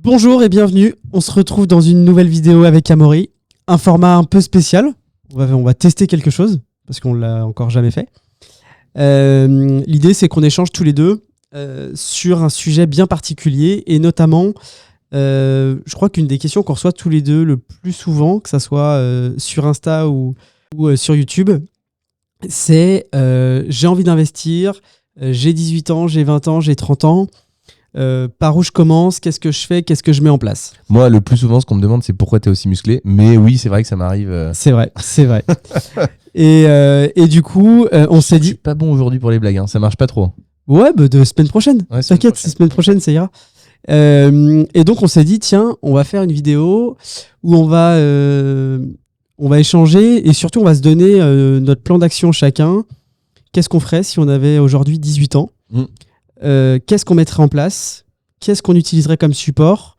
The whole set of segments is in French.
Bonjour et bienvenue, on se retrouve dans une nouvelle vidéo avec Amaury, un format un peu spécial, on va tester quelque chose, parce qu'on l'a encore jamais fait. L'idée c'est qu'on échange tous les deux sur un sujet bien particulier, et notamment, je crois qu'une des questions qu'on reçoit tous les deux le plus souvent, que ça soit sur Insta ou sur YouTube, c'est j'ai envie d'investir, j'ai 18 ans, j'ai 20 ans, j'ai 30 ans, par où je commence, qu'est-ce que je fais, qu'est-ce que je mets en place. Moi, le plus souvent, ce qu'on me demande, c'est pourquoi t'es aussi musclé. Mais oui, c'est vrai que ça m'arrive. C'est vrai. Et du coup, on s'est Je suis dit... pas bon aujourd'hui pour les blagues, hein. Ça marche pas trop. Ouais, bah de semaine prochaine. Ouais, semaine T'inquiète, prochaine. semaine prochaine, ça ira. Et donc, on s'est dit, tiens, on va faire une vidéo où on va échanger et surtout, on va se donner notre plan d'action chacun. Qu'est-ce qu'on ferait si on avait aujourd'hui 18 ans ? Qu'est-ce qu'on mettrait en place ? Qu'est-ce qu'on utiliserait comme support ?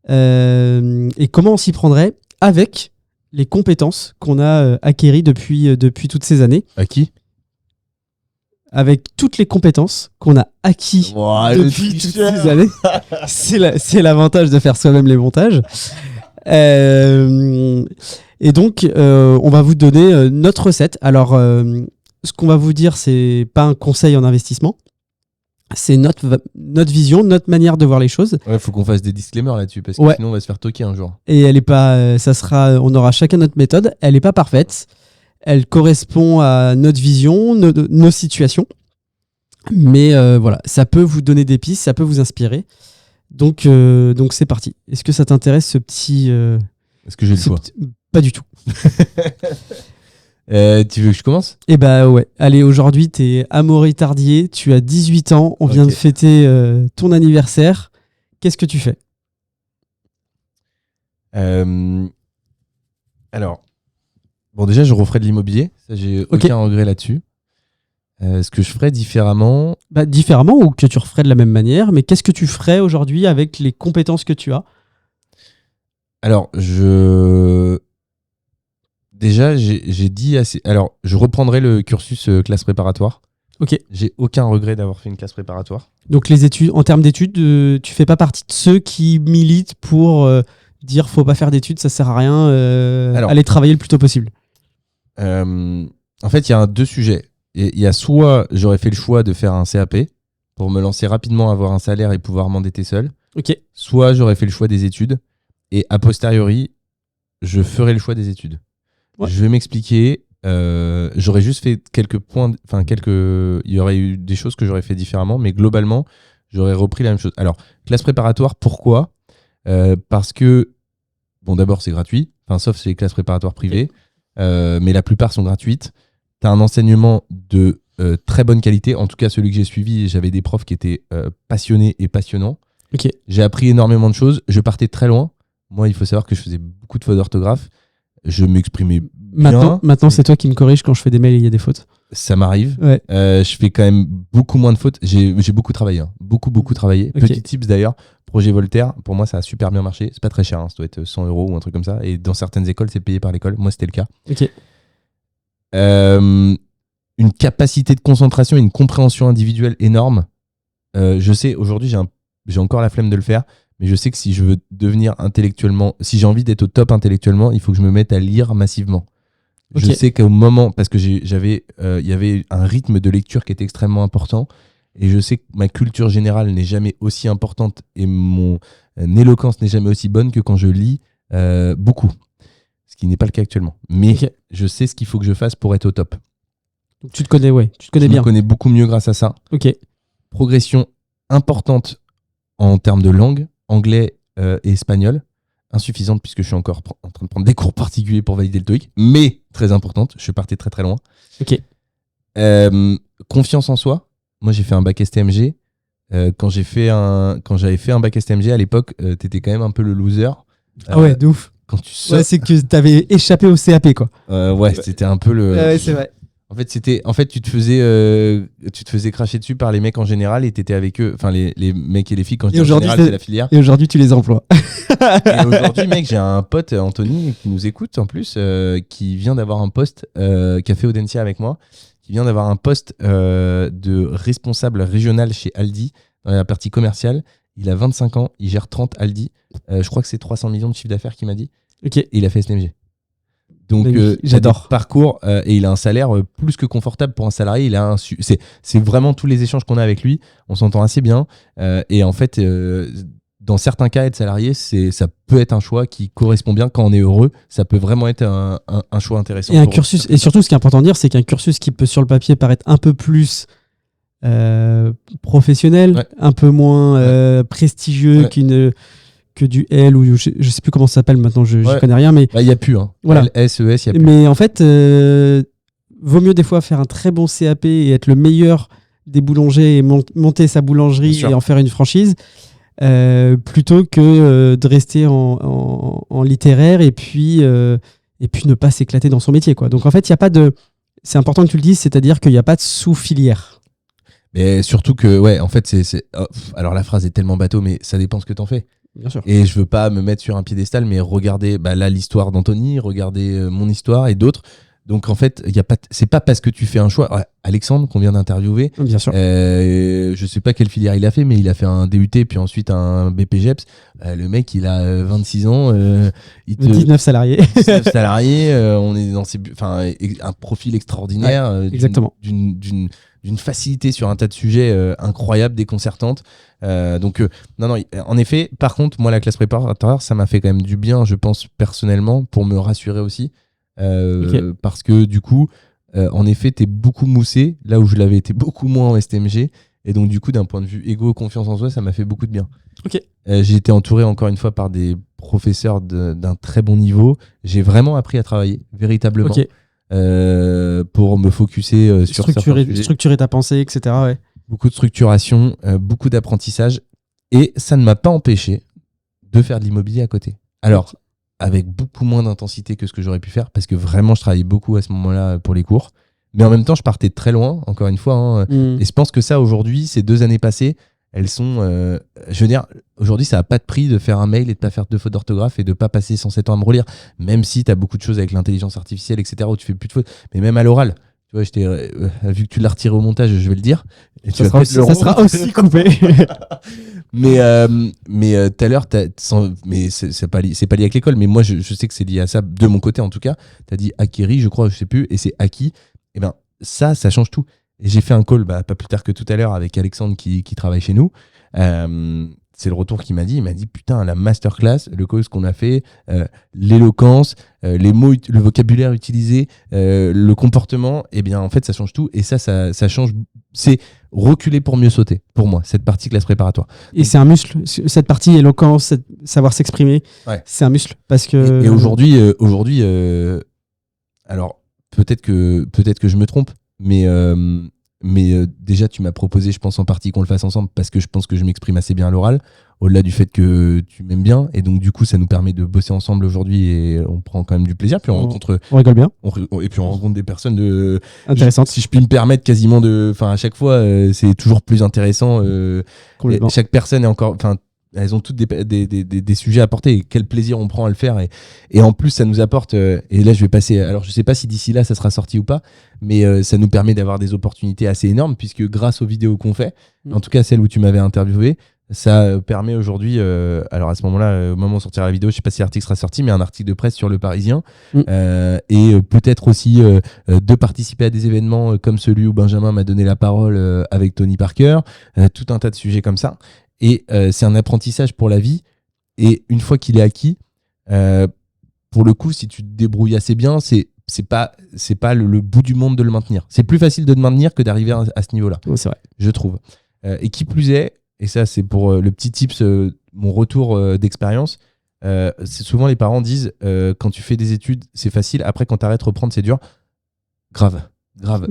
Et comment on s'y prendrait avec les compétences qu'on a acquéries depuis toutes ces années, À qui? avec toutes les compétences qu'on a acquis depuis toutes ces années. C'est l'avantage de faire soi-même les montages. Et donc, on va vous donner notre recette. Alors, ce qu'on va vous dire, c'est pas un conseil en investissement. C'est notre vision, notre manière de voir les choses. Ouais, faut qu'on fasse des disclaimers là-dessus parce que Ouais. sinon on va se faire toquer un jour. Et elle est pas, on aura chacun notre méthode. Elle n'est pas parfaite. Elle correspond à notre vision, nos situations. Mais voilà, ça peut vous donner des pistes, ça peut vous inspirer. Donc c'est parti. Est-ce que ça t'intéresse ce petit Est-ce que j'ai le choix? Pas du tout. Tu veux que je commence? Eh bah ouais. Allez, aujourd'hui, t'es Amaury Tardier, tu as 18 ans, on vient Ok. de fêter ton anniversaire. Qu'est-ce que tu fais ? Alors, bon, déjà, je referai de l'immobilier. Ça, j'ai Ok. aucun regret là-dessus. Ce que je ferais différemment, Bah, différemment ou que tu referais de la même manière, mais qu'est-ce que tu ferais aujourd'hui avec les compétences que tu as ? alors, déjà, j'ai dit assez. Alors, je reprendrai le cursus classe préparatoire. Ok. J'ai aucun regret d'avoir fait une classe préparatoire. Donc les études, en termes d'études, tu fais pas partie de ceux qui militent pour dire faut pas faire d'études, ça sert à rien, Alors. aller travailler le plus tôt possible. En fait, il y a deux sujets. Il y a soit j'aurais fait le choix de faire un CAP pour me lancer rapidement, avoir un salaire et pouvoir m'endetter seul. Ok. Soit j'aurais fait le choix des études et a posteriori, je ferai le choix des études. Ouais. Je vais m'expliquer. J'aurais juste fait quelques points, il y aurait eu des choses que j'aurais fait différemment, mais globalement, j'aurais repris la même chose. Alors, classe préparatoire, pourquoi ? Parce que, bon, d'abord, c'est gratuit, sauf c'est les classes préparatoires privées, mais la plupart sont gratuites. Tu as un enseignement de très bonne qualité, en tout cas celui que j'ai suivi, j'avais des profs qui étaient passionnés et passionnants. Ok. J'ai appris énormément de choses, je partais très loin. Moi, il faut savoir que je faisais beaucoup de fautes d'orthographe. Je m'exprimais bien. Maintenant, c'est toi qui me corriges quand je fais des mails et il y a des fautes. Ça m'arrive. Ouais. Je fais quand même beaucoup moins de fautes. J'ai beaucoup travaillé. Hein. Beaucoup travaillé. Ok. Petit tips d'ailleurs, projet Voltaire, pour moi, ça a super bien marché. C'est pas très cher, hein. Ça doit être 100 € ou un truc comme ça. Et dans certaines écoles, c'est payé par l'école. Moi, c'était le cas. Ok. Une capacité de concentration et une compréhension individuelle énorme. Je sais, aujourd'hui, j'ai encore la flemme de le faire. Mais je sais que si je veux devenir intellectuellement, si j'ai envie d'être au top intellectuellement, il faut que je me mette à lire massivement. Ok. Je sais qu'au moment, parce que il y avait un rythme de lecture qui était extrêmement important, et je sais que ma culture générale n'est jamais aussi importante et mon éloquence n'est jamais aussi bonne que quand je lis beaucoup, ce qui n'est pas le cas actuellement. Mais Ok. je sais ce qu'il faut que je fasse pour être au top. Donc, tu te connais Je bien. me connais beaucoup mieux grâce à ça. Ok. Progression importante en termes de langue, anglais et espagnol. Insuffisante puisque je suis encore en train de prendre des cours particuliers pour valider le TOEIC, mais très importante. Je partais très très loin. Ok. Confiance en soi. Moi, j'ai fait un bac STMG. Quand j'avais fait un bac STMG à l'époque, t'étais quand même un peu le loser. Ah ouais, de ouf. Quand tu sors, Ouais, c'est que t'avais échappé au CAP, quoi. ouais, c'était un peu le. Ouais, c'est vrai. En fait, tu te faisais cracher dessus par les mecs en général et t'étais avec eux. Enfin, les mecs et les filles, quand je dis en général, c'est la filière. Et aujourd'hui, tu les emploies. Et aujourd'hui, mec, j'ai un pote, Anthony, qui nous écoute en plus, qui vient d'avoir un poste, qui a fait Audencia avec moi, qui vient d'avoir un poste de responsable régional chez Aldi, dans la partie commerciale. Il a 25 ans, il gère 30 Aldi. Je crois que c'est 300 millions de chiffre d'affaires qu'il m'a dit. Ok. Et il a fait SNMG. Donc, j'adore. Parcours et il a un salaire plus que confortable pour un salarié. C'est vraiment tous les échanges qu'on a avec lui. On s'entend assez bien. Et en fait, dans certains cas, être salarié, ça peut être un choix qui correspond bien quand on est heureux. Ça peut vraiment être un choix intéressant. Et un cursus. Et surtout, ce qui est important de dire, c'est qu'un cursus qui peut sur le papier paraître un peu plus professionnel, un peu moins prestigieux que du L ou je sais plus comment ça s'appelle maintenant, je connais rien, mais il y a plus voilà. L, SES, il y a plus. Mais en fait vaut mieux des fois faire un très bon CAP et être le meilleur des boulangers et monter sa boulangerie et en faire une franchise plutôt que de rester en littéraire et puis ne pas s'éclater dans son métier, quoi. Donc en fait, il y a pas de, c'est important que tu le dises, c'est-à-dire qu'il n'y a pas de sous-filière. Mais surtout que en fait alors la phrase est tellement bateau, mais ça dépend ce que t'en fais. Bien sûr. Et je veux pas me mettre sur un piédestal, mais regardez là l'histoire d'Anthony, regardez mon histoire et d'autres. Donc en fait, c'est pas parce que tu fais un choix. Alexandre, qu'on vient d'interviewer, bien sûr. Je sais pas quelle filière il a fait, mais il a fait un DUT puis ensuite un BPGEPS. Le mec, il a 26 ans. 19 salariés. 19 salariés. On est dans un profil extraordinaire. Exactement. D'une facilité sur un tas de sujets incroyables, déconcertantes. Donc, non, en effet, par contre, moi, la classe préparatoire, ça m'a fait quand même du bien, je pense, personnellement, pour me rassurer aussi. Parce que du coup, en effet, t'es beaucoup moussé, là où je l'avais été beaucoup moins en STMG. Et donc, du coup, d'un point de vue égo, confiance en soi, ça m'a fait beaucoup de bien. J'ai été entouré, encore une fois, par des professeurs d'un très bon niveau. J'ai vraiment appris à travailler, véritablement. Pour me focusser sur structurer ta pensée, etc. Beaucoup de structuration, beaucoup d'apprentissage, et ça ne m'a pas empêché de faire de l'immobilier à côté. Alors, avec beaucoup moins d'intensité que ce que j'aurais pu faire, parce que vraiment je travaillais beaucoup à ce moment-là pour les cours, mais en même temps je partais de très loin, encore une fois, et je pense que ça aujourd'hui, ces 2 années passées, elles sont, je veux dire, aujourd'hui ça n'a pas de prix de faire un mail et de pas faire 2 fautes d'orthographe et de pas passer 107 ans à me relire, même si tu as beaucoup de choses avec l'intelligence artificielle, etc., où tu fais plus de fautes, mais même à l'oral. Tu vois, vu que tu l'as retiré au montage, je vais le dire. Et ça sera aussi coupé. Mais tout à l'heure, mais c'est pas lié avec l'école, mais moi je sais que c'est lié à ça, de mon côté en tout cas. Tu as dit acquéri, je crois, je sais plus, et c'est acquis. Et ben ça change tout. Et j'ai fait un call pas plus tard que tout à l'heure avec Alexandre qui travaille chez nous. C'est le retour qu'il m'a dit. Il m'a dit putain, la masterclass, le call qu'on a fait, l'éloquence, les mots, le vocabulaire utilisé, le comportement, et bien en fait ça change tout. Et ça change. C'est reculer pour mieux sauter, pour moi, cette partie classe préparatoire. Et c'est un muscle. Cette partie éloquence, savoir s'exprimer, c'est un muscle. Parce que... Et aujourd'hui, alors peut-être que je me trompe, mais déjà tu m'as proposé, je pense en partie qu'on le fasse ensemble parce que je pense que je m'exprime assez bien à l'oral, au-delà du fait que tu m'aimes bien, et donc du coup ça nous permet de bosser ensemble aujourd'hui et on prend quand même du plaisir, puis on rigole bien, et puis on rencontre des personnes intéressantes, si je puis me permettre, quasiment à chaque fois c'est toujours plus intéressant, chaque personne est encore, elles ont toutes des sujets à apporter, et quel plaisir on prend à le faire, et en plus ça nous apporte, et là je vais passer, alors je sais pas si d'ici là ça sera sorti ou pas, mais ça nous permet d'avoir des opportunités assez énormes, puisque grâce aux vidéos qu'on fait, en tout cas celle où tu m'avais interviewé, ça permet aujourd'hui, alors à ce moment-là, au moment où on sortira la vidéo, je sais pas si l'article sera sorti, mais un article de presse sur Le Parisien, et peut-être aussi de participer à des événements comme celui où Benjamin m'a donné la parole avec Tony Parker, tout un tas de sujets comme ça. Et c'est un apprentissage pour la vie. Et une fois qu'il est acquis, pour le coup, si tu te débrouilles assez bien, c'est pas le bout du monde de le maintenir. C'est plus facile de te maintenir que d'arriver à ce niveau-là. Ouais, c'est vrai. Je trouve. Et qui plus est, et ça c'est pour le petit tips, mon retour d'expérience, c'est souvent les parents disent quand tu fais des études, c'est facile. Après, quand tu arrêtes, reprendre, c'est dur. Grave.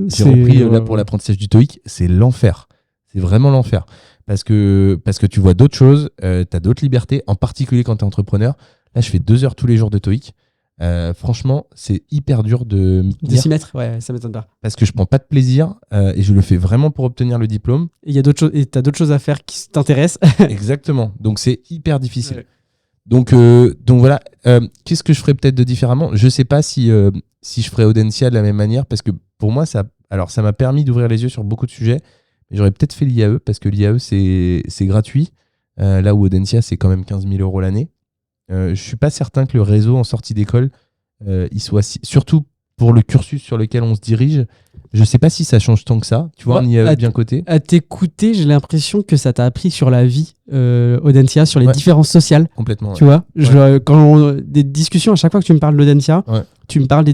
J'ai repris là pour l'apprentissage du TOEIC, c'est l'enfer. C'est vraiment l'enfer. Parce que tu vois d'autres choses, tu as d'autres libertés, en particulier quand tu es entrepreneur. Là, je fais 2 heures tous les jours de TOEIC. Franchement, c'est hyper dur de s'y mettre, ouais, ça m'étonne pas. Parce que je prends pas de plaisir et je le fais vraiment pour obtenir le diplôme. Et il y a d'autres choses, et tu as d'autres choses à faire qui t'intéressent. Exactement. Donc c'est hyper difficile. Ouais. Donc voilà. Qu'est-ce que je ferais peut-être de différemment ? Je sais pas si je ferais Audencia de la même manière, parce que pour moi, ça m'a permis d'ouvrir les yeux sur beaucoup de sujets. J'aurais peut-être fait l'IAE, parce que l'IAE, c'est gratuit. là où Audencia, c'est quand même 15 000 € l'année. Je suis pas certain que le réseau en sortie d'école, il soit surtout pour le cursus sur lequel on se dirige. Je sais pas si ça change tant que ça. Tu vois, on y a bien coté. À t'écouter, j'ai l'impression que ça t'a appris sur la vie, Audencia, sur les différences sociales. Complètement. Tu vois, des discussions, à chaque fois que tu me parles d'Audencia, tu me parles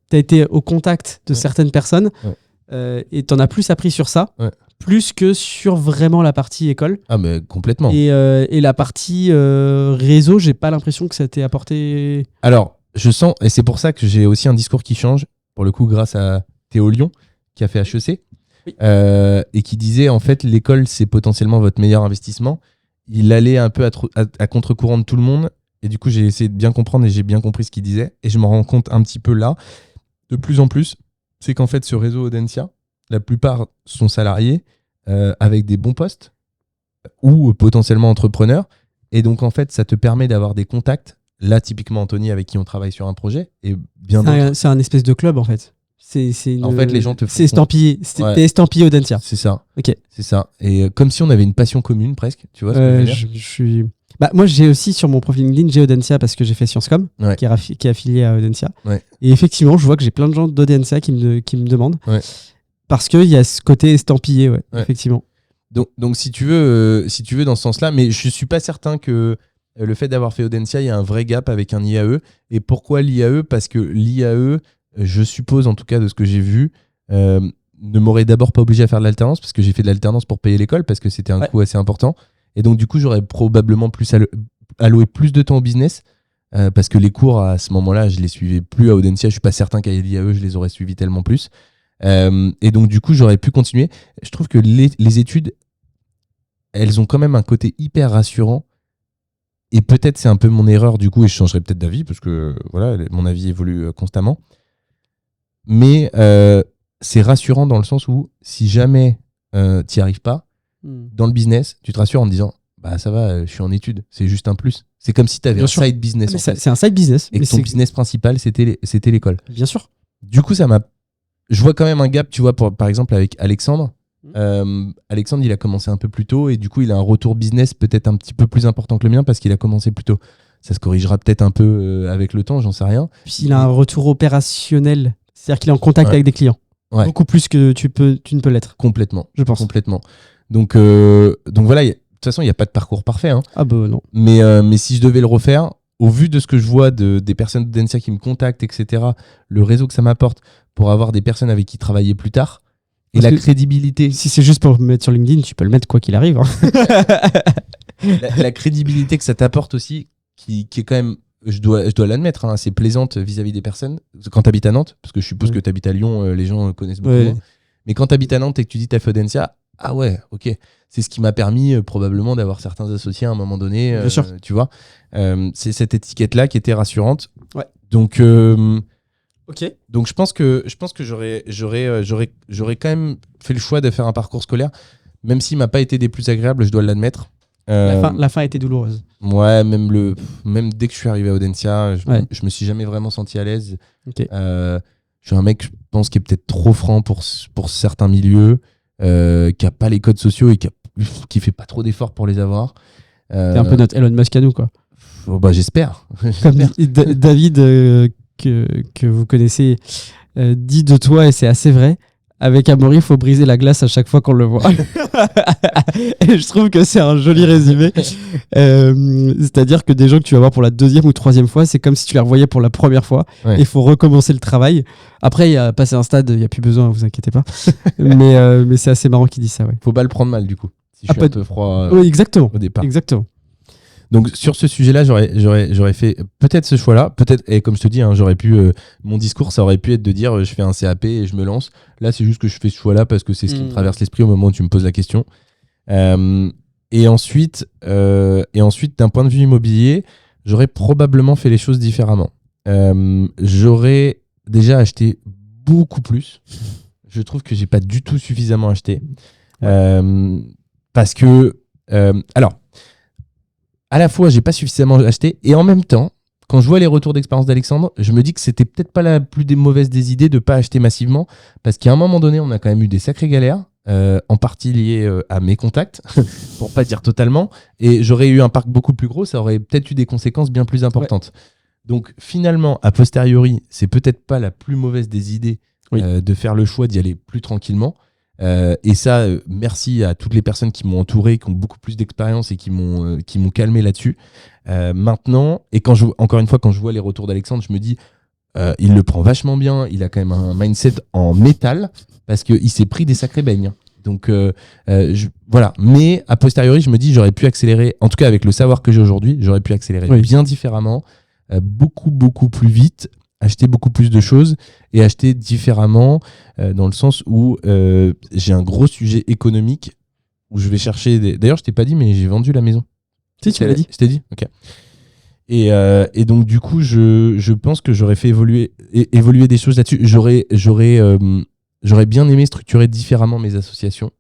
t'as été au contact de certaines personnes et t'en as plus appris sur ça. Plus que sur vraiment la partie école. Ah, mais complètement. Et la partie réseau, j'ai pas l'impression que ça t'ait apporté. Alors, je sens, et c'est pour ça que j'ai aussi un discours qui change, pour le coup, grâce à Théo Lyon, qui a fait HEC, et qui disait, en fait, l'école, c'est potentiellement votre meilleur investissement. Il allait un peu à contre-courant de tout le monde, et du coup, j'ai essayé de bien comprendre, et j'ai bien compris ce qu'il disait, et je me rends compte un petit peu là, de plus en plus, c'est qu'en fait, ce réseau Audencia, la plupart sont salariés avec des bons postes ou potentiellement entrepreneurs. Et donc, en fait, ça te permet d'avoir des contacts. Là, typiquement, Anthony, avec qui on travaille sur un projet. Et bien d'autres. C'est un espèce de club, en fait. En fait, les gens te font... C'est estampillé. T'es estampillé Audencia. C'est ça. Ok. C'est ça. Et comme si on avait une passion commune, presque. Tu vois ce que je veux dire ? Moi, j'ai aussi sur mon profil LinkedIn, j'ai Audencia parce que j'ai fait Sciencescom, qui est affilié à Audencia. Et effectivement, je vois que j'ai plein de gens d'Audencia qui me demandent. Parce qu'il y a ce côté estampillé, effectivement. Donc si tu veux dans ce sens-là, mais je suis pas certain que le fait d'avoir fait Audencia, il y a un vrai gap avec un IAE. Et pourquoi l'IAE ? Parce que l'IAE, je suppose, en tout cas de ce que j'ai vu, ne m'aurait d'abord pas obligé à faire de l'alternance, parce que j'ai fait de l'alternance pour payer l'école, parce que c'était un coût assez important. Et donc du coup, j'aurais probablement alloué plus de temps au business, parce que les cours, à ce moment-là, je les suivais plus à Audencia. Je suis pas certain qu'à l'IAE, je les aurais suivis tellement plus. Et donc du coup j'aurais pu continuer. Je trouve que les études, elles ont quand même un côté hyper rassurant, et peut-être c'est un peu mon erreur du coup, et je changerai peut-être d'avis parce que voilà, mon avis évolue constamment, mais c'est rassurant dans le sens où si jamais t'y arrives pas dans le business, tu te rassures en te disant bah ça va, je suis en études, c'est juste un plus. C'est comme si t'avais un side business c'est un side business et que ton business principal c'était l'école. Bien sûr. Du coup je vois quand même un gap, tu vois, par exemple avec Alexandre. Alexandre, il a commencé un peu plus tôt et du coup, il a un retour business peut-être un petit peu plus important que le mien parce qu'il a commencé plus tôt. Ça se corrigera peut-être un peu avec le temps, j'en sais rien. Puis il a un retour opérationnel, c'est-à-dire qu'il est en contact avec des clients. Beaucoup plus que tu ne peux l'être. Complètement. Je pense. Complètement. Donc voilà, de toute façon, il n'y a pas de parcours parfait. Hein. Ah bah non. Mais si je devais le refaire, au vu de ce que je vois des personnes d'Audencia qui me contactent, etc., le réseau que ça m'apporte pour avoir des personnes avec qui travailler plus tard, et la crédibilité. Si c'est juste pour me mettre sur LinkedIn, tu peux le mettre quoi qu'il arrive. Hein. la crédibilité que ça t'apporte aussi, qui est quand même, je dois l'admettre, hein, assez plaisante vis-à-vis des personnes. Quand tu habites à Nantes, parce que je suppose que tu habites à Lyon, les gens connaissent beaucoup moins. Mais quand tu habites à Nantes et que tu dis t'as fait Audencia, ah ouais, ok. C'est ce qui m'a permis probablement d'avoir certains associés à un moment donné. Bien sûr. Tu vois, c'est cette étiquette-là qui était rassurante. Ouais. Donc, ok. Donc je pense que j'aurais quand même fait le choix de faire un parcours scolaire, même s'il m'a pas été des plus agréables, je dois l'admettre. La fin a été douloureuse. Ouais, même dès que je suis arrivé à Audencia, je me suis jamais vraiment senti à l'aise. Okay. Je suis un mec, je pense, qui est peut-être trop franc pour certains milieux, qui a pas les codes sociaux et qui fait pas trop d'efforts pour les avoir. T'es un peu notre Elon Musk à nous, quoi. Bah, j'espère. Comme David, que vous connaissez, dit de toi, et c'est assez vrai, avec Amaury, il faut briser la glace à chaque fois qu'on le voit. Et je trouve que c'est un joli résumé. C'est-à-dire que des gens que tu vas voir pour la deuxième ou troisième fois, c'est comme si tu les revoyais pour la première fois. Il faut recommencer le travail. Après, il y a passé un stade, il n'y a plus besoin, vous inquiétez pas. mais c'est assez marrant qu'il dise ça. Ouais. Faut pas le prendre mal, du coup. Si je suis un peu froid oui, exactement. au départ. Exactement. Donc sur ce sujet-là, j'aurais fait peut-être ce choix-là, peut-être, et comme je te dis, hein, j'aurais pu, mon discours, ça aurait pu être de dire je fais un CAP et je me lance. Là, c'est juste que je fais ce choix-là parce que c'est ce qui me traverse l'esprit au moment où tu me poses la question. Et ensuite, d'un point de vue immobilier, j'aurais probablement fait les choses différemment. J'aurais déjà acheté beaucoup plus. Je trouve que j'ai pas du tout suffisamment acheté. Parce que, alors, à la fois, j'ai pas suffisamment acheté, et en même temps, quand je vois les retours d'expérience d'Alexandre, je me dis que c'était peut-être pas la plus mauvaise des idées de pas acheter massivement, parce qu'à un moment donné, on a quand même eu des sacrées galères, en partie lié à mes contacts, pour pas dire totalement, et j'aurais eu un parc beaucoup plus gros, ça aurait peut-être eu des conséquences bien plus importantes. Donc finalement, a posteriori, c'est peut-être pas la plus mauvaise des idées de faire le choix d'y aller plus tranquillement. Et ça, merci à toutes les personnes qui m'ont entouré, qui ont beaucoup plus d'expérience et qui m'ont calmé là-dessus. Maintenant, et encore une fois, quand je vois les retours d'Alexandre, je me dis, il le prend vachement bien, il a quand même un mindset en métal, parce qu'il s'est pris des sacrés beignes. Donc voilà. Mais a posteriori, je me dis, j'aurais pu accélérer, en tout cas avec le savoir que j'ai aujourd'hui, j'aurais pu accélérer bien différemment, beaucoup, beaucoup plus vite, acheter beaucoup plus de choses et acheter différemment, dans le sens où j'ai un gros sujet économique où je vais chercher D'ailleurs, je t'ai pas dit, mais j'ai vendu la maison. Si, tu l'as dit. Je t'ai dit. Ok. Et donc, du coup, je pense que j'aurais fait évoluer des choses là-dessus. J'aurais bien aimé structurer différemment mes associations.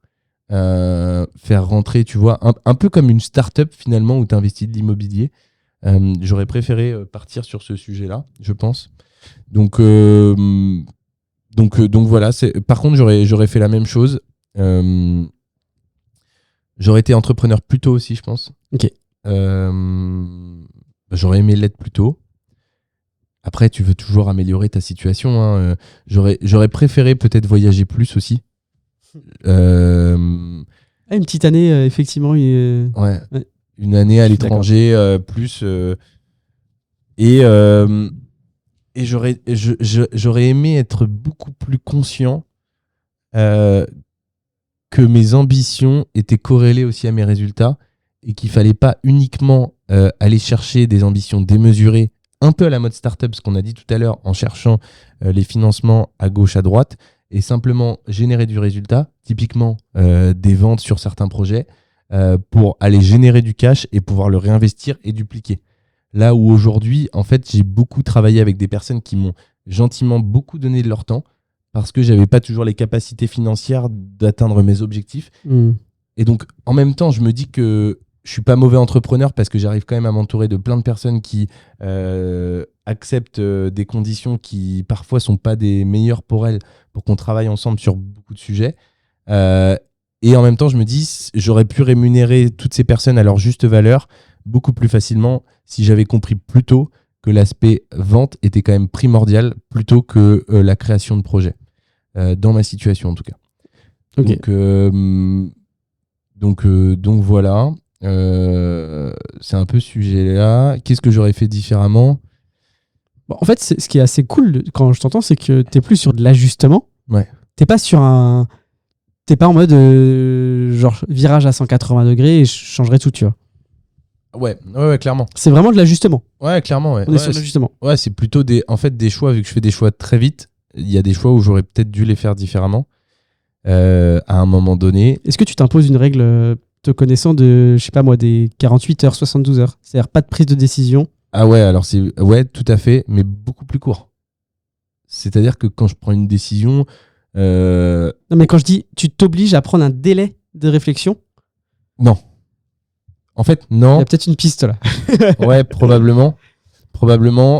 Faire rentrer, tu vois, un peu comme une start-up finalement où tu investis de l'immobilier. J'aurais préféré partir sur ce sujet-là, je pense. Donc voilà. Par contre, j'aurais fait la même chose. J'aurais été entrepreneur plus tôt aussi, je pense. Ok. J'aurais aimé l'être plus tôt. Après, tu veux toujours améliorer ta situation. Hein. J'aurais préféré peut-être voyager plus aussi. Une petite année, effectivement. Ouais. Une année à l'étranger, plus. Et j'aurais aimé être beaucoup plus conscient que mes ambitions étaient corrélées aussi à mes résultats et qu'il fallait pas uniquement aller chercher des ambitions démesurées, un peu à la mode startup, ce qu'on a dit tout à l'heure, en cherchant les financements à gauche, à droite, et simplement générer du résultat, typiquement des ventes sur certains projets, pour aller générer du cash et pouvoir le réinvestir et dupliquer. Là où aujourd'hui, en fait, j'ai beaucoup travaillé avec des personnes qui m'ont gentiment beaucoup donné de leur temps parce que j'avais pas toujours les capacités financières d'atteindre mes objectifs. Et donc, en même temps, je me dis que je suis pas mauvais entrepreneur parce que j'arrive quand même à m'entourer de plein de personnes qui acceptent des conditions qui parfois sont pas des meilleures pour elles, pour qu'on travaille ensemble sur beaucoup de sujets. Et en même temps, je me dis, j'aurais pu rémunérer toutes ces personnes à leur juste valeur beaucoup plus facilement si j'avais compris plus tôt que l'aspect vente était quand même primordial plutôt que la création de projet, dans ma situation en tout cas. Okay. Donc voilà, c'est un peu ce sujet-là. Qu'est-ce que j'aurais fait différemment ? Bon, en fait, ce qui est assez cool quand je t'entends, c'est que t'es plus sur de l'ajustement. Ouais. T'es pas en mode genre virage à 180 degrés et je changerai tout, tu vois. Ouais, clairement. C'est vraiment de l'ajustement. Ouais, clairement. Ouais. On est sur l'ajustement. Ouais, c'est plutôt des choix, vu que je fais des choix très vite. Il y a des choix où j'aurais peut-être dû les faire différemment à un moment donné. Est-ce que tu t'imposes une règle te connaissant de, je sais pas moi, des 48 heures, 72 heures ? C'est-à-dire pas de prise de décision ? Ah ouais, alors ouais, tout à fait, mais beaucoup plus court. C'est-à-dire que quand je prends une décision... Non, mais quand je dis tu t'obliges à prendre un délai de réflexion ? Non. En fait, non. Il y a peut-être une piste là. Ouais, probablement.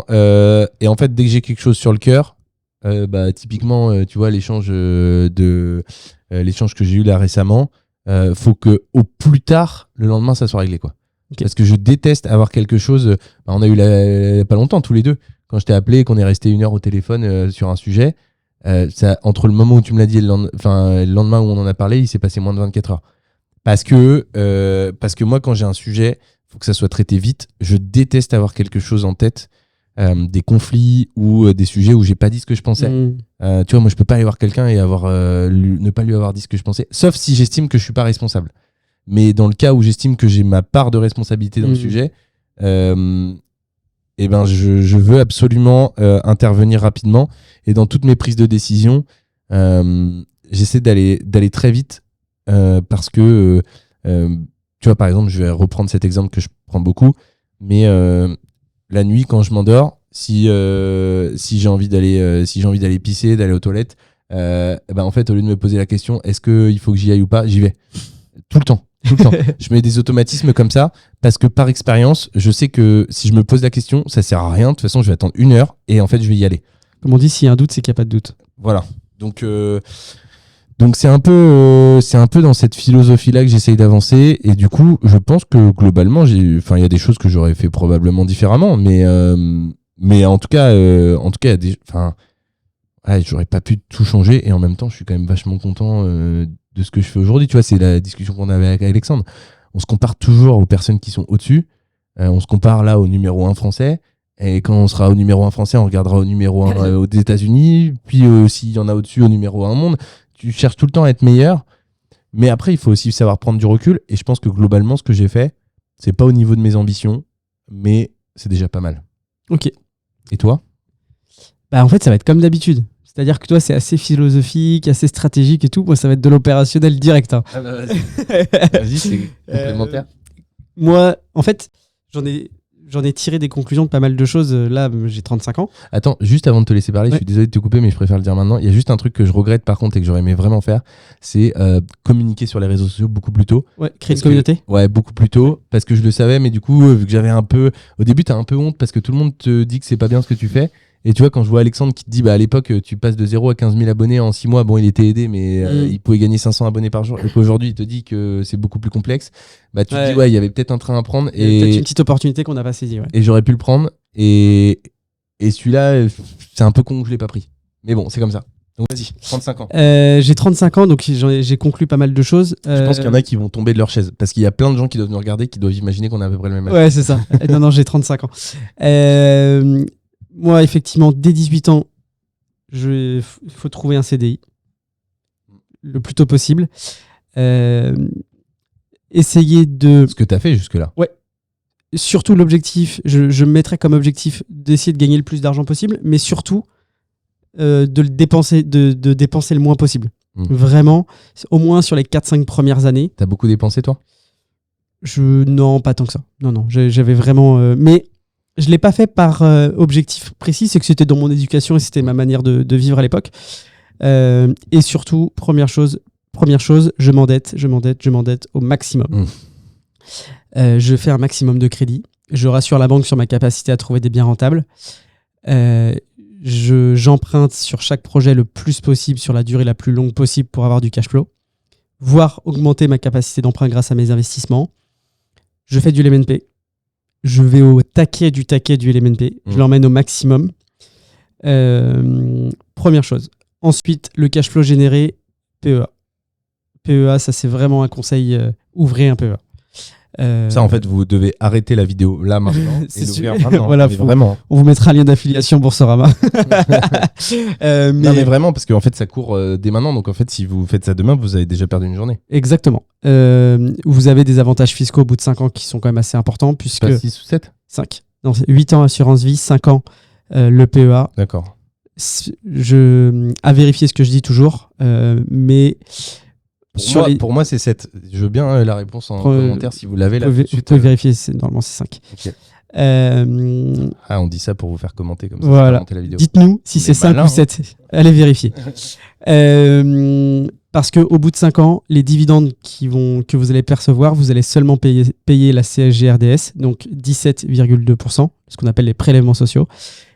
Et en fait, dès que j'ai quelque chose sur le cœur, typiquement, tu vois, l'échange que j'ai eu là récemment, faut que au plus tard, le lendemain, ça soit réglé, quoi. Okay. Parce que je déteste avoir quelque chose. On a eu pas longtemps tous les deux, quand je t'ai appelé, qu'on est resté 1 heure au téléphone sur un sujet. Entre le moment où tu me l'as dit et le lendemain où on en a parlé, il s'est passé moins de 24 heures. Parce que moi, quand j'ai un sujet, il faut que ça soit traité vite. Je déteste avoir quelque chose en tête, des conflits ou des sujets où j'ai pas dit ce que je pensais. Tu vois, moi, je peux pas aller voir quelqu'un et ne pas lui avoir dit ce que je pensais, sauf si j'estime que je suis pas responsable. Mais dans le cas où j'estime que j'ai ma part de responsabilité dans le sujet, je veux absolument intervenir rapidement. Et dans toutes mes prises de décision, j'essaie d'aller très vite. Parce que tu vois, par exemple, je vais reprendre cet exemple que je prends beaucoup, mais la nuit quand je m'endors, si j'ai envie d'aller pisser, d'aller aux toilettes, en fait, au lieu de me poser la question est-ce qu'il faut que j'y aille ou pas, j'y vais tout le temps. Je mets des automatismes comme ça parce que par expérience, je sais que si je me pose la question, ça sert à rien. De toute façon, je vais attendre 1 heure et en fait, je vais y aller. Comme on dit, s'il y a un doute, c'est qu'il n'y a pas de doute. Voilà. Donc Donc c'est un peu dans cette philosophie-là que j'essaye d'avancer. Et du coup, je pense que globalement, il y a des choses que j'aurais fait probablement différemment. Mais en tout cas, il y a des... Ouais, j'aurais pas pu tout changer. Et en même temps, je suis quand même vachement content de ce que je fais aujourd'hui. Tu vois, c'est la discussion qu'on avait avec Alexandre. On se compare toujours aux personnes qui sont au-dessus. On se compare là au numéro 1 français. Et quand on sera au numéro 1 français, on regardera au numéro 1 aux États-Unis. Puis s'il y en a au-dessus, au numéro 1 monde. Tu cherches tout le temps à être meilleur. Mais après, il faut aussi savoir prendre du recul. Et je pense que globalement, ce que j'ai fait, c'est pas au niveau de mes ambitions. Mais c'est déjà pas mal. Ok. Et toi ? Bah, en fait, ça va être comme d'habitude. C'est-à-dire que toi, c'est assez philosophique, assez stratégique et tout. Moi, ça va être de l'opérationnel direct. Hein. Ah bah vas-y. Vas-y, c'est complémentaire. Moi, en fait, j'en ai tiré des conclusions de pas mal de choses. Là, j'ai 35 ans. Attends, juste avant de te laisser parler, Ouais. je suis désolé de te couper, mais je préfère le dire maintenant. Il y a juste un truc que je regrette par contre et que j'aurais aimé vraiment faire, c'est communiquer sur les réseaux sociaux beaucoup plus tôt. Ouais, créer Parce une communauté. Ouais, beaucoup plus tôt, parce que je le savais, mais du coup, vu que j'avais un peu... Au début, t'as un peu honte parce que tout le monde te dit que c'est pas bien ce que tu fais. Et tu vois, quand je vois Alexandre qui te dit, bah à l'époque, tu passes de 0 à 15 000 abonnés en 6 mois, bon, il était aidé, mais il pouvait gagner 500 abonnés par jour. Et qu'aujourd'hui, il te dit que c'est beaucoup plus complexe. Bah tu te dis, ouais, il y avait peut-être un train à prendre. Il y a peut-être une petite opportunité qu'on n'a pas saisie. Ouais. Et j'aurais pu le prendre. Et celui-là, c'est un peu con que je l'ai pas pris. Mais bon, c'est comme ça. Donc vas-y, 35 ans. J'ai 35 ans, donc j'ai conclu pas mal de choses. Je pense qu'il y en a qui vont tomber de leur chaise. Parce qu'il y a plein de gens qui doivent nous regarder, qui doivent imaginer qu'on a à peu près le même âge. Ouais, c'est ça. Non, j'ai 35 ans. Moi, effectivement, dès 18 ans, il faut trouver un CDI le plus tôt possible. Essayer de... Ce que tu as fait jusque-là. Ouais. Surtout l'objectif, je me mettrais comme objectif d'essayer de gagner le plus d'argent possible, mais surtout de dépenser le moins possible. Vraiment, au moins sur les 4-5 premières années. T'as beaucoup dépensé, toi ? Non, pas tant que ça. Non, j'avais vraiment... mais je ne l'ai pas fait par objectif précis, c'est que c'était dans mon éducation et c'était ma manière de vivre à l'époque. Et surtout, première chose, je m'endette au maximum. Je fais un maximum de crédit. Je rassure la banque sur ma capacité à trouver des biens rentables. J'emprunte sur chaque projet le plus possible, sur la durée la plus longue possible pour avoir du cash flow, voire augmenter ma capacité d'emprunt grâce à mes investissements. Je fais du LMNP. Je vais au taquet du LMNP. Je l'emmène au maximum. Première chose. Ensuite, le cash flow généré, PEA. PEA, ça c'est vraiment un conseil. Ouvrez un PEA. Ça, en fait, vous devez arrêter la vidéo là maintenant et l'ouvrir maintenant. Voilà, vraiment. On vous mettra un lien d'affiliation Boursorama. Non, mais vraiment, parce qu'en fait, ça court dès maintenant. Donc, en fait, si vous faites ça demain, vous avez déjà perdu une journée. Exactement. Vous avez des avantages fiscaux au bout de 5 ans qui sont quand même assez importants. Puisque pas 6 ou 7 5. Non, 8 ans assurance vie, 5 ans le PEA. D'accord. À vérifier ce que je dis toujours. Mais... Pour moi, c'est 7. Je veux bien la réponse en commentaire si vous l'avez là. Vous pouvez vérifier, normalement c'est 5. Okay. On dit ça pour vous faire commenter comme ça. Voilà. La vidéo. Dites-nous si c'est 5 ou 7. Allez vérifier. Parce qu'au bout de 5 ans, les dividendes que vous allez percevoir, vous allez seulement payer la CSG-RDS, donc 17,2%, ce qu'on appelle les prélèvements sociaux,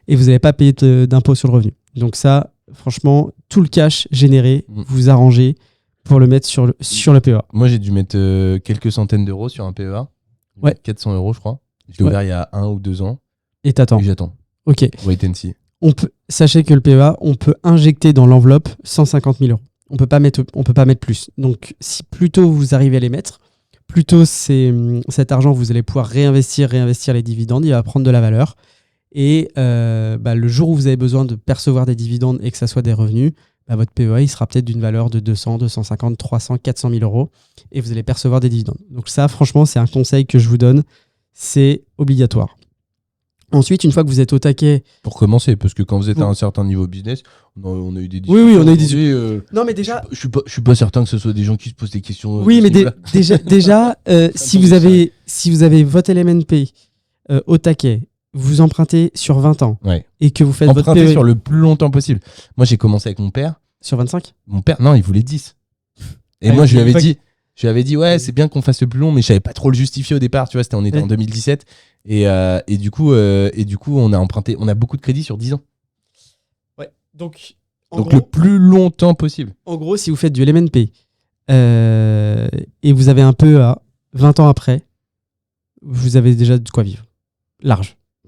et vous n'allez pas payer d'impôt sur le revenu. Donc ça, franchement, tout le cash généré, vous arrangez pour le mettre sur le PEA. Moi, j'ai dû mettre quelques centaines d'euros sur un PEA. Ouais. 400 euros, je crois. Je l'ai ouvert il y a 1 ou 2 ans. Et t'attends. Et j'attends. Ok. Wait and see. Sachez que le PEA, on peut injecter dans l'enveloppe 150 000 euros. On peut pas mettre plus. Donc, si plus tôt vous arrivez à les mettre, plus tôt cet argent, vous allez pouvoir réinvestir les dividendes. Il va prendre de la valeur. Et le jour où vous avez besoin de percevoir des dividendes et que ça soit des revenus, votre PEA, il sera peut-être d'une valeur de 200, 250, 300, 400 000 euros et vous allez percevoir des dividendes. Donc ça, franchement, c'est un conseil que je vous donne. C'est obligatoire. Ensuite, une fois que vous êtes au taquet... Pour commencer, parce que quand vous êtes à un certain niveau business, on a eu des discussions. Oui, on a eu des... Non, mais déjà... Je suis pas certain que ce soit des gens qui se posent des questions... Oui, mais déjà si vous avez votre LMNP au taquet, vous empruntez sur 20 ans et que vous faites emprunter votre PEA sur le plus longtemps possible. Moi, j'ai commencé avec mon père. Sur 25 ? Mon père, non, il voulait 10. Et moi, je lui avais dit, ouais, c'est bien qu'on fasse le plus long, mais je savais pas trop le justifier au départ. Tu vois, on était en 2017. Et du coup, on a emprunté, on a beaucoup de crédits sur 10 ans. Ouais. Donc, Donc le plus longtemps possible. En gros, si vous faites du LMNP et vous avez un PEA 20 ans après, vous avez déjà de quoi vivre.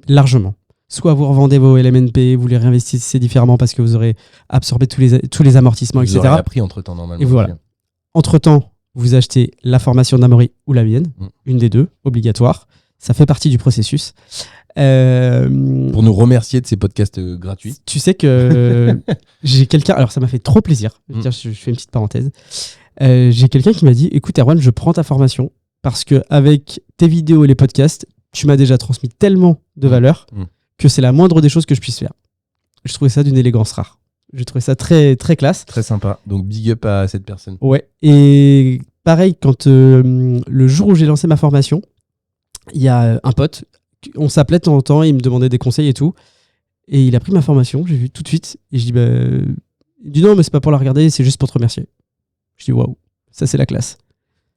Largement. Soit vous revendez vos LMNP, vous les réinvestissez différemment parce que vous aurez absorbé tous les amortissements, Vous etc. aurez appris entre-temps, normalement. Et voilà. Entre-temps, vous achetez la formation d'Amaury ou la mienne, une des deux, obligatoire. Ça fait partie du processus. Pour nous remercier de ces podcasts gratuits. Tu sais que j'ai quelqu'un... Alors, ça m'a fait trop plaisir. Je fais une petite parenthèse. J'ai quelqu'un qui m'a dit, écoute Erwan, je prends ta formation parce qu'avec tes vidéos et les podcasts, tu m'as déjà transmis tellement de valeur que c'est la moindre des choses que je puisse faire. Je trouvais ça d'une élégance rare. Je trouvais ça très, très classe. Très sympa. Donc, big up à cette personne. Ouais. Et pareil, quand le jour où j'ai lancé ma formation, il y a un pote, on s'appelait de temps en temps, il me demandait des conseils et tout. Et il a pris ma formation, j'ai vu tout de suite. Et je dis, il dit non, mais c'est pas pour la regarder, c'est juste pour te remercier. Je dis, waouh, ça c'est la classe.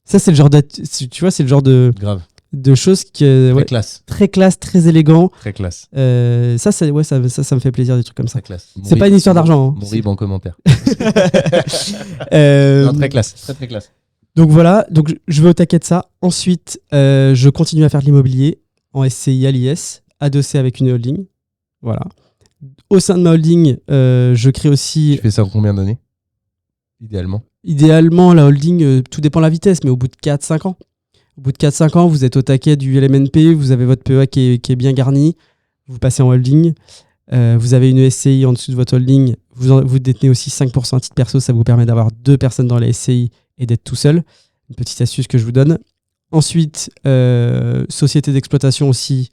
Ça c'est le genre tu vois, c'est le genre de choses qui très classe. Très classe, très élégant. Très classe. Ça me fait plaisir, des trucs comme ça. Très classe. C'est pas une histoire d'argent. Mon rib en commentaire. Non, très classe. Très, très classe. Donc voilà, donc je vais au taquet de ça. Ensuite, je continue à faire de l'immobilier en SCI à l'IS, adossé avec une holding. Voilà. Au sein de ma holding, je crée aussi... Tu fais ça en combien d'années, idéalement? Idéalement, la holding, tout dépend de la vitesse, mais au bout de 4-5 ans. Au bout de 4-5 ans, vous êtes au taquet du LMNP, vous avez votre PEA qui est bien garni, vous passez en holding, vous avez une SCI en dessous de votre holding, vous détenez aussi 5% à titre perso, ça vous permet d'avoir 2 personnes dans la SCI et d'être tout seul. Une petite astuce que je vous donne. Ensuite, société d'exploitation aussi,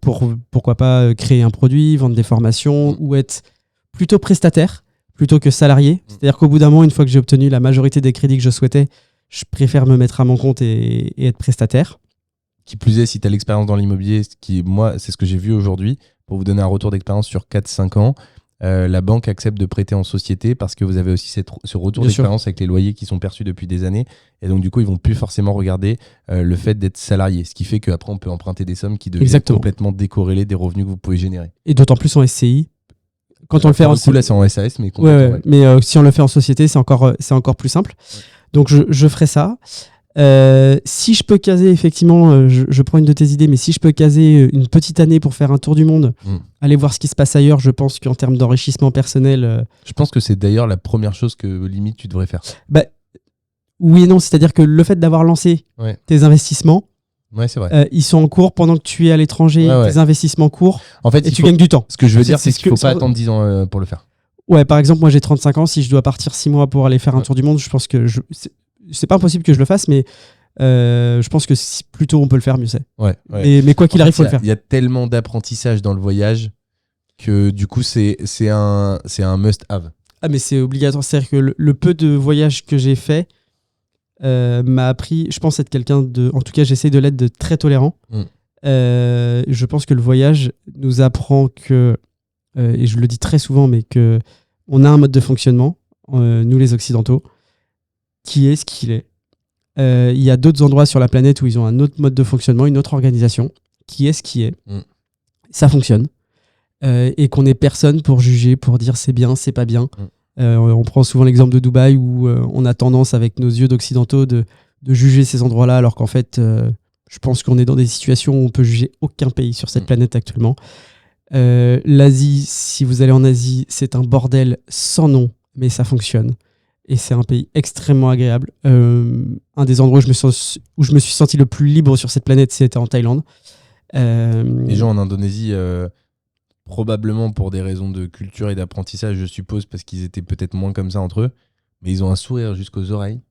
pourquoi pas créer un produit, vendre des formations ou être plutôt prestataire plutôt que salarié. C'est-à-dire qu'au bout d'un moment, une fois que j'ai obtenu la majorité des crédits que je souhaitais, je préfère me mettre à mon compte et être prestataire. Qui plus est, si tu as l'expérience dans l'immobilier, moi, c'est ce que j'ai vu aujourd'hui, pour vous donner un retour d'expérience sur 4-5 ans, la banque accepte de prêter en société parce que vous avez aussi ce retour d'expérience avec les loyers qui sont perçus depuis des années. Et donc, du coup, ils vont plus forcément regarder le fait d'être salarié. Ce qui fait qu'après, on peut emprunter des sommes qui deviennent complètement décorrélées des revenus que vous pouvez générer. Et d'autant plus en SCI. Quand on le fait en là, c'est en SAS, mais mais si on le fait en société, c'est encore plus simple. Ouais. Donc, je ferai ça. Si je peux caser, effectivement, je prends une de tes idées, mais si je peux caser une petite année pour faire un tour du monde, aller voir ce qui se passe ailleurs, je pense qu'en termes d'enrichissement personnel... Je pense que c'est d'ailleurs la première chose que limite tu devrais faire. Oui et non, c'est-à-dire que le fait d'avoir lancé tes investissements, c'est vrai. ils sont en cours pendant que tu es à l'étranger, tes investissements courent, en fait, et tu gagnes du temps. Ce que je veux dire, c'est qu'il ne faut pas attendre 10 ans pour le faire. Ouais, par exemple, moi j'ai 35 ans, si je dois partir 6 mois pour aller faire un tour du monde, je pense que c'est pas impossible que je le fasse, mais je pense que si plus tôt on peut le faire, mieux c'est. Mais quoi qu'il arrive, il faut le faire. Il y a tellement d'apprentissage dans le voyage que du coup, c'est un must-have. Ah, mais c'est obligatoire. C'est-à-dire que le peu de voyages que j'ai fait m'a appris, je pense être quelqu'un de... En tout cas, j'essaie de l'être de très tolérant. Je pense que le voyage nous apprend que, et je le dis très souvent, mais qu'on a un mode de fonctionnement, nous les Occidentaux, qui est ce qu'il est. Il y a d'autres endroits sur la planète où ils ont un autre mode de fonctionnement, une autre organisation, qui est ce qui est. Ça fonctionne. Et qu'on n'est personne pour juger, pour dire c'est bien, c'est pas bien. On prend souvent l'exemple de Dubaï où on a tendance avec nos yeux d'occidentaux de juger ces endroits-là, alors qu'en fait, je pense qu'on est dans des situations où on peut juger aucun pays sur cette planète actuellement. L'Asie, si vous allez en Asie, c'est un bordel sans nom, mais ça fonctionne. Et c'est un pays extrêmement agréable. Un des endroits où je me suis senti le plus libre sur cette planète, c'était en Thaïlande. Les gens en Indonésie, probablement pour des raisons de culture et d'apprentissage, je suppose, parce qu'ils étaient peut-être moins comme ça entre eux, mais ils ont un sourire jusqu'aux oreilles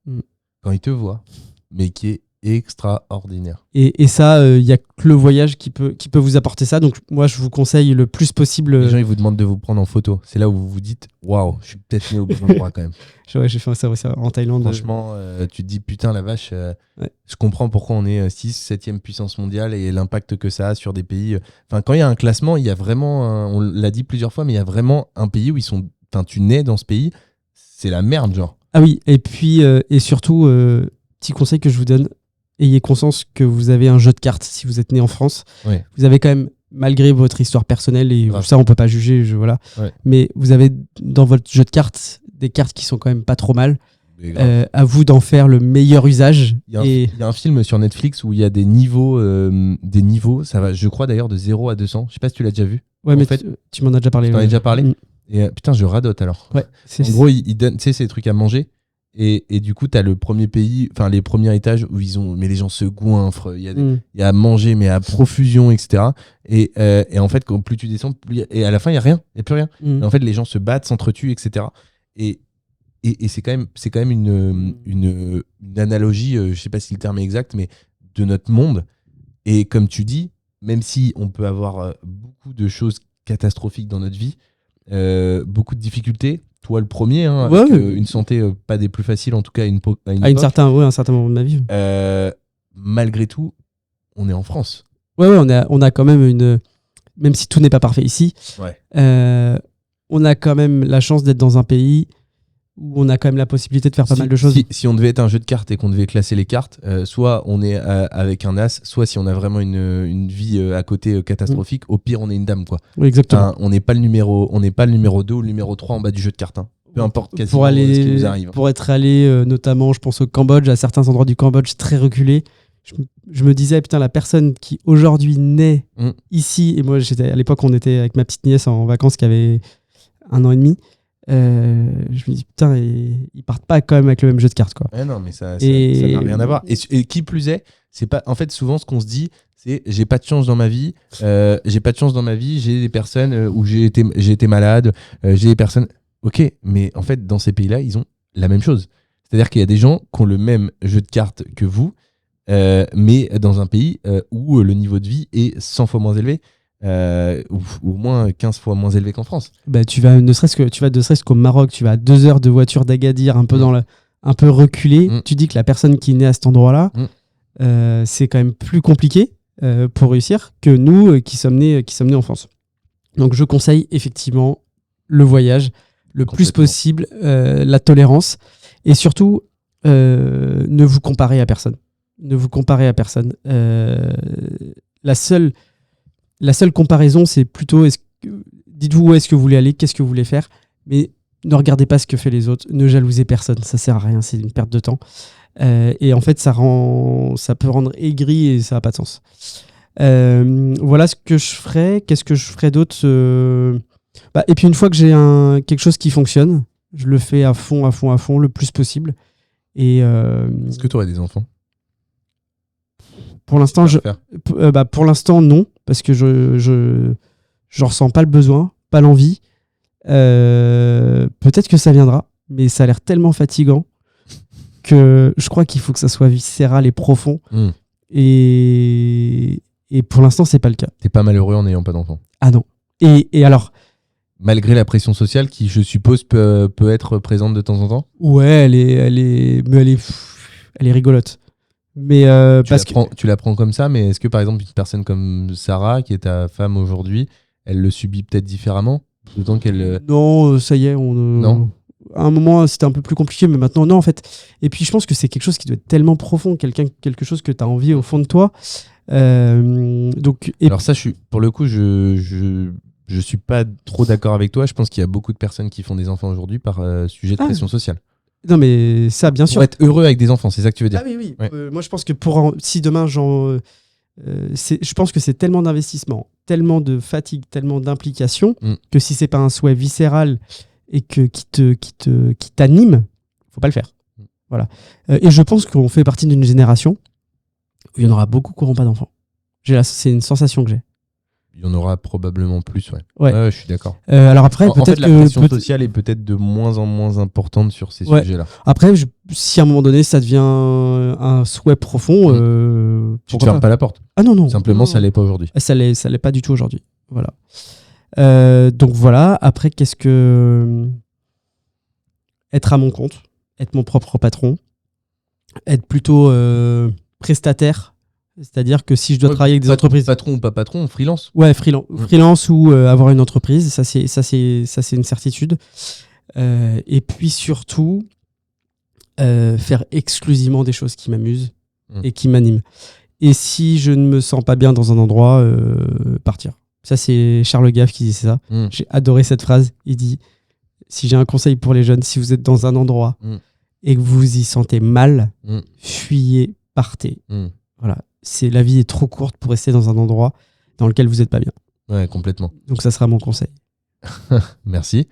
quand ils te voient, mais qui est extraordinaire. Et ça, il n'y a que le voyage qui peut vous apporter ça. Donc moi, je vous conseille le plus possible... Les gens, ils vous demandent de vous prendre en photo. C'est là où vous vous dites, waouh, je suis peut-être né au bon endroit quand même. J'ai fait ça aussi en Thaïlande. Franchement, tu te dis, putain, la vache, je comprends pourquoi on est 7e puissance mondiale et l'impact que ça a sur des pays. Enfin, quand il y a un classement, il y a vraiment, on l'a dit plusieurs fois, mais il y a vraiment un pays où tu nais dans ce pays, c'est la merde, genre. Ah oui, et puis, et surtout, petit conseil que je vous donne, ayez conscience que vous avez un jeu de cartes si vous êtes né en France. Vous avez quand même malgré votre histoire personnelle, et Grave. ça, on peut pas juger, voilà. Ouais. Mais vous avez dans votre jeu de cartes des cartes qui sont quand même pas trop mal. Mais grave. À vous d'en faire le meilleur usage. Il y a un film sur Netflix où il y a des niveaux, ça va, je crois d'ailleurs de 0 à 200. Je sais pas si tu l'as déjà vu. Ouais, en mais fait, tu m'en as déjà parlé. Tu t'en as déjà parlé. Mm. Et putain, je radote alors. Ouais, En gros, ils donnent, tu sais, ces trucs à manger. Et du coup, tu as le premier pays, enfin les premiers étages où mais les gens se goinfrent. Il y a à manger, mais à profusion, etc. Et en fait, plus tu descends, et à la fin, il n'y a rien. Il n'y a plus rien. Et en fait, les gens se battent, s'entretuent, etc. Et c'est quand même une analogie, je sais pas si le terme est exact, mais de notre monde. Et comme tu dis, même si on peut avoir beaucoup de choses catastrophiques dans notre vie, beaucoup de difficultés, toi le premier, hein, avec une santé pas des plus faciles, en tout cas à une époque, un certain moment de ma vie. malgré tout, on est en France. Ouais, on a quand même même si tout n'est pas parfait ici, on a quand même la chance d'être dans un pays où on a quand même la possibilité de faire pas mal de choses. Si on devait être un jeu de cartes et qu'on devait classer les cartes, soit on est avec un as, soit si on a vraiment une vie à côté catastrophique, au pire on est une dame, quoi. Oui, exactement. On n'est pas le numéro 2 ou le numéro 3 en bas du jeu de cartes. Hein. Peu importe quasiment ce qui nous arrive. Pour être allé notamment, je pense au Cambodge, à certains endroits du Cambodge très reculés, je me disais, putain, la personne qui aujourd'hui naît ici, et moi à l'époque on était avec ma petite nièce en vacances qui avait 1 an et demi, je me dis putain, ils partent pas quand même avec le même jeu de cartes, quoi. Non, mais ça n'a rien à voir. Et qui plus est, c'est pas, en fait, souvent ce qu'on se dit, c'est j'ai pas de chance dans ma vie, j'ai des personnes où j'ai été malade, j'ai des personnes. Ok, mais en fait dans ces pays-là ils ont la même chose, c'est-à-dire qu'il y a des gens qui ont le même jeu de cartes que vous, mais dans un pays où le niveau de vie est 100 fois moins élevé. Ou au moins 15 fois moins élevé qu'en France. Bah, tu vas ne serait-ce qu'au Maroc, tu vas à 2 heures de voiture d'Agadir, un peu un peu reculé. Tu dis que la personne qui naît à cet endroit-là, c'est quand même plus compliqué pour réussir que nous qui sommes nés en France. Donc je conseille effectivement le voyage le plus possible, la tolérance, et surtout ne vous comparez à personne. Ne vous comparez à personne. La seule comparaison, c'est plutôt dites-vous où est-ce que vous voulez aller, qu'est-ce que vous voulez faire, mais ne regardez pas ce que fait les autres, ne jalousez personne, ça sert à rien, c'est une perte de temps. Et en fait, ça peut rendre aigri et ça n'a pas de sens. Voilà ce que je ferais. Qu'est-ce que je ferais d'autre et puis une fois que j'ai quelque chose qui fonctionne, je le fais à fond, le plus possible. Et est-ce que tu aurais des enfants? Pour l'instant, pour l'instant, non, parce que je ressens pas le besoin, pas l'envie. Peut-être que ça viendra, mais ça a l'air tellement fatigant que je crois qu'il faut que ça soit viscéral et profond. Et pour l'instant, c'est pas le cas. T'es pas malheureux en n'ayant pas d'enfant? Ah non. Et alors, malgré la pression sociale qui, je suppose, peut être présente de temps en temps? Ouais, elle est rigolote. Mais tu la prends comme ça, mais est-ce que par exemple une personne comme Sarah, qui est ta femme aujourd'hui, elle le subit peut-être différemment? D'autant qu'elle... Non, ça y est, non. À un moment c'était un peu plus compliqué, mais maintenant non, en fait. Et puis je pense que c'est quelque chose qui doit être tellement profond, quelque chose que tu as envie au fond de toi. Alors ça, pour le coup, je suis pas trop d'accord avec toi. Je pense qu'il y a beaucoup de personnes qui font des enfants aujourd'hui par sujet de pression sociale. Non, mais ça, bien sûr. Pour être heureux avec des enfants, c'est ça que tu veux dire? Ah oui. Ouais. Moi, je pense que si demain, je pense que c'est tellement d'investissement, tellement de fatigue, tellement d'implication, que si c'est pas un souhait viscéral et qui t'anime, faut pas le faire. Voilà. Et je pense qu'on fait partie d'une génération où il y en aura beaucoup qui n'auront pas d'enfants. C'est une sensation que j'ai. Il y en aura probablement plus, ouais, je suis d'accord. Alors après, peut-être la pression sociale est peut-être de moins en moins importante sur ces sujets-là. Après, si à un moment donné ça devient un souhait profond, tu te fermes pas la porte. Ah non. Simplement, ça l'est pas aujourd'hui. Ça l'est pas du tout aujourd'hui. Voilà. Donc voilà. Après, qu'est-ce que être à mon compte, être mon propre patron, être plutôt prestataire. C'est-à-dire que si je dois travailler avec des entreprises... Patron ou pas patron, freelance. Ouais, freelance ou avoir une entreprise, ça c'est une certitude. Et puis surtout, faire exclusivement des choses qui m'amusent et qui m'animent. Et si je ne me sens pas bien dans un endroit, partir. Ça, c'est Charles Gave qui dit ça. J'ai adoré cette phrase. Il dit, si j'ai un conseil pour les jeunes, si vous êtes dans un endroit et que vous vous y sentez mal, fuyez, partez. Voilà. La vie est trop courte pour rester dans un endroit dans lequel vous n'êtes pas bien. Ouais, complètement. Donc ça sera mon conseil. Merci.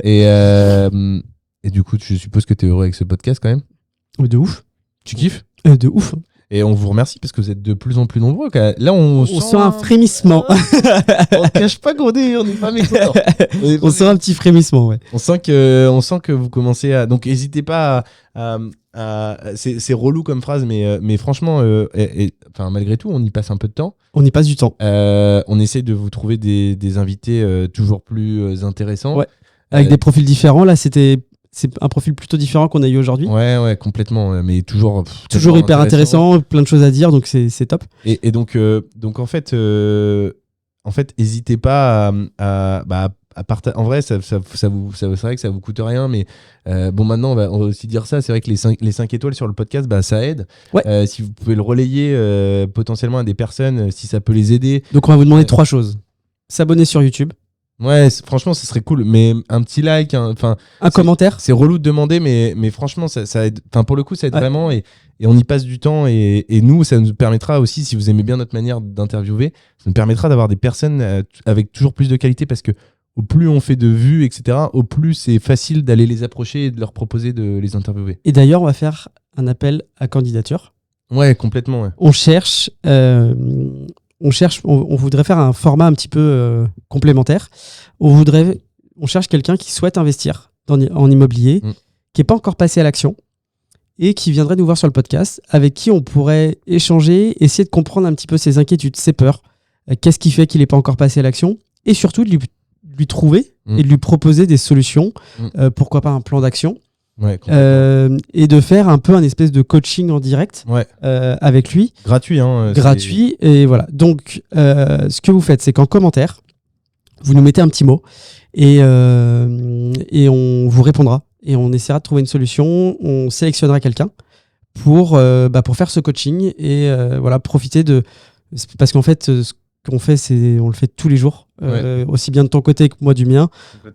et du coup, je suppose que tu es heureux avec ce podcast quand même. De ouf. Tu kiffes De ouf. Et on vous remercie parce que vous êtes de plus en plus nombreux. Là, on sent un frémissement. On ne cache pas qu'on n'est pas mécontents. On sent un petit frémissement, ouais. On sent que vous commencez à... Donc, n'hésitez pas à c'est relou comme phrase, mais franchement, malgré tout, on y passe un peu de temps. On y passe du temps. On essaie de vous trouver des invités toujours plus intéressants. Ouais. Avec des profils différents. Là, c'est un profil plutôt différent qu'on a eu aujourd'hui. Ouais, complètement. Mais toujours hyper intéressant, plein de choses à dire, donc c'est top. Et donc en fait, n'hésitez pas à partager. En vrai, c'est vrai que ça vous coûte rien, mais maintenant, on va aussi dire ça. C'est vrai que les 5 étoiles sur le podcast, ça aide. Ouais. Si vous pouvez le relayer potentiellement à des personnes, si ça peut les aider. Donc, on va vous demander 3 choses. S'abonner sur YouTube. Ouais, franchement, ça serait cool. Mais un petit like, un commentaire. C'est relou de demander, mais franchement, ça aide. Pour le coup, ça aide vraiment et on y passe du temps. Et nous, ça nous permettra aussi, si vous aimez bien notre manière d'interviewer, ça nous permettra d'avoir des personnes avec toujours plus de qualité parce que au plus on fait de vues, etc., au plus c'est facile d'aller les approcher et de leur proposer de les interviewer. Et d'ailleurs, on va faire un appel à candidature. Ouais, complètement. Ouais. On voudrait faire un format un petit peu complémentaire. On cherche quelqu'un qui souhaite investir en immobilier, qui n'est pas encore passé à l'action et qui viendrait nous voir sur le podcast, avec qui on pourrait échanger, essayer de comprendre un petit peu ses inquiétudes, ses peurs, qu'est-ce qui fait qu'il n'est pas encore passé à l'action, et surtout de lui trouver et de lui proposer des solutions, pourquoi pas un plan d'action. Ouais, et de faire un peu un espèce de coaching en direct avec lui. Gratuit. Gratuit. Et voilà. Donc, ce que vous faites, c'est qu'en commentaire, vous nous mettez un petit mot et on vous répondra. Et on essaiera de trouver une solution. On sélectionnera quelqu'un pour faire ce coaching et profiter de... Parce qu'en fait, ce qu'on fait, on le fait tous les jours. Aussi bien de ton côté que moi du mien.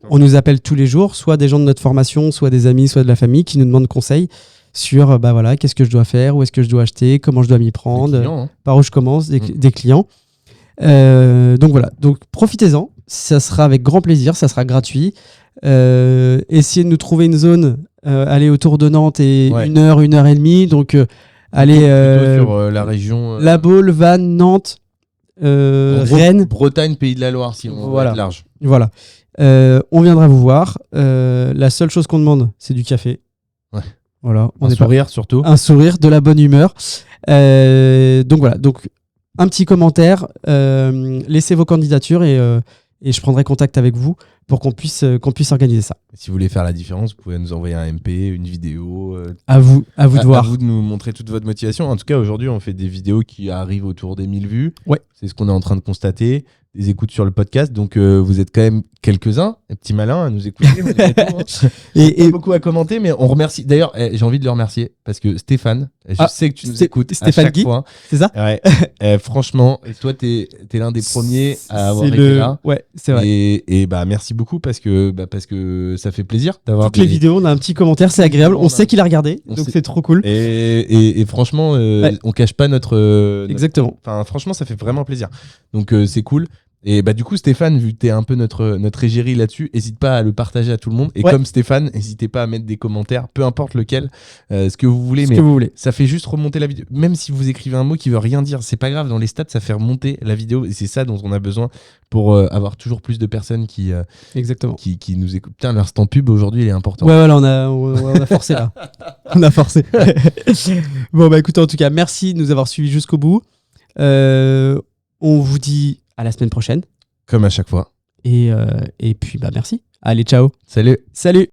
On nous appelle tous les jours, soit des gens de notre formation, soit des amis, soit de la famille qui nous demandent conseil sur qu'est-ce que je dois faire, où est-ce que je dois acheter, comment je dois m'y prendre, clients, par où je commence, des clients. Donc voilà, donc profitez-en, ça sera avec grand plaisir, ça sera gratuit. Essayez de nous trouver une zone, aller autour de Nantes et 1 heure, 1 heure et demie. Donc allez sur la région La Baule, Vannes, Nantes. Rennes, Bretagne, Pays de la Loire, si on veut être large. Voilà. On viendra vous voir. La seule chose qu'on demande, c'est du café. Ouais. Voilà. Un sourire surtout. Un sourire, de la bonne humeur. Donc voilà. Donc un petit commentaire. Laissez vos candidatures et je prendrai contact avec vous pour qu'on puisse organiser ça. Si vous voulez faire la différence, vous pouvez nous envoyer un MP, une vidéo. À vous de voir. À vous de nous montrer toute votre motivation. En tout cas, aujourd'hui, on fait des vidéos qui arrivent autour des 1000 vues. Ouais. C'est ce qu'on est en train de constater. Des écoutes sur le podcast. Donc, vous êtes quand même quelques-uns, des petits malins à nous écouter. Et beaucoup à commenter, mais on remercie. D'ailleurs, j'ai envie de le remercier parce que Stéphane, je sais que tu nous écoutes Stéphane à chaque fois. C'est ça? Ouais. Franchement, toi, t'es l'un des premiers à avoir été là. Ouais, c'est vrai. Et merci beaucoup parce que ça fait plaisir d'avoir toutes les vidéos. On a un petit commentaire, c'est agréable. On sait qu'il a regardé, donc c'est trop cool. Et franchement, on cache pas notre. Exactement. Enfin, franchement, ça fait vraiment plaisir. Donc c'est cool. Et du coup, Stéphane, vu que t'es un peu notre égérie là-dessus, n'hésite pas à le partager à tout le monde. Et comme Stéphane, n'hésitez pas à mettre des commentaires, peu importe lequel, ce que vous voulez. Mais ça fait juste remonter la vidéo. Même si vous écrivez un mot qui veut rien dire, c'est pas grave. Dans les stats, ça fait remonter la vidéo. Et c'est ça dont on a besoin pour avoir toujours plus de personnes qui nous écoutent. Putain, l'instant pub aujourd'hui, il est important. Ouais, voilà, on a forcé là. On a forcé. Bon, écoutez, en tout cas, merci de nous avoir suivis jusqu'au bout. On vous dit à la semaine prochaine. Comme à chaque fois. Et puis, merci. Allez, ciao. Salut. Salut.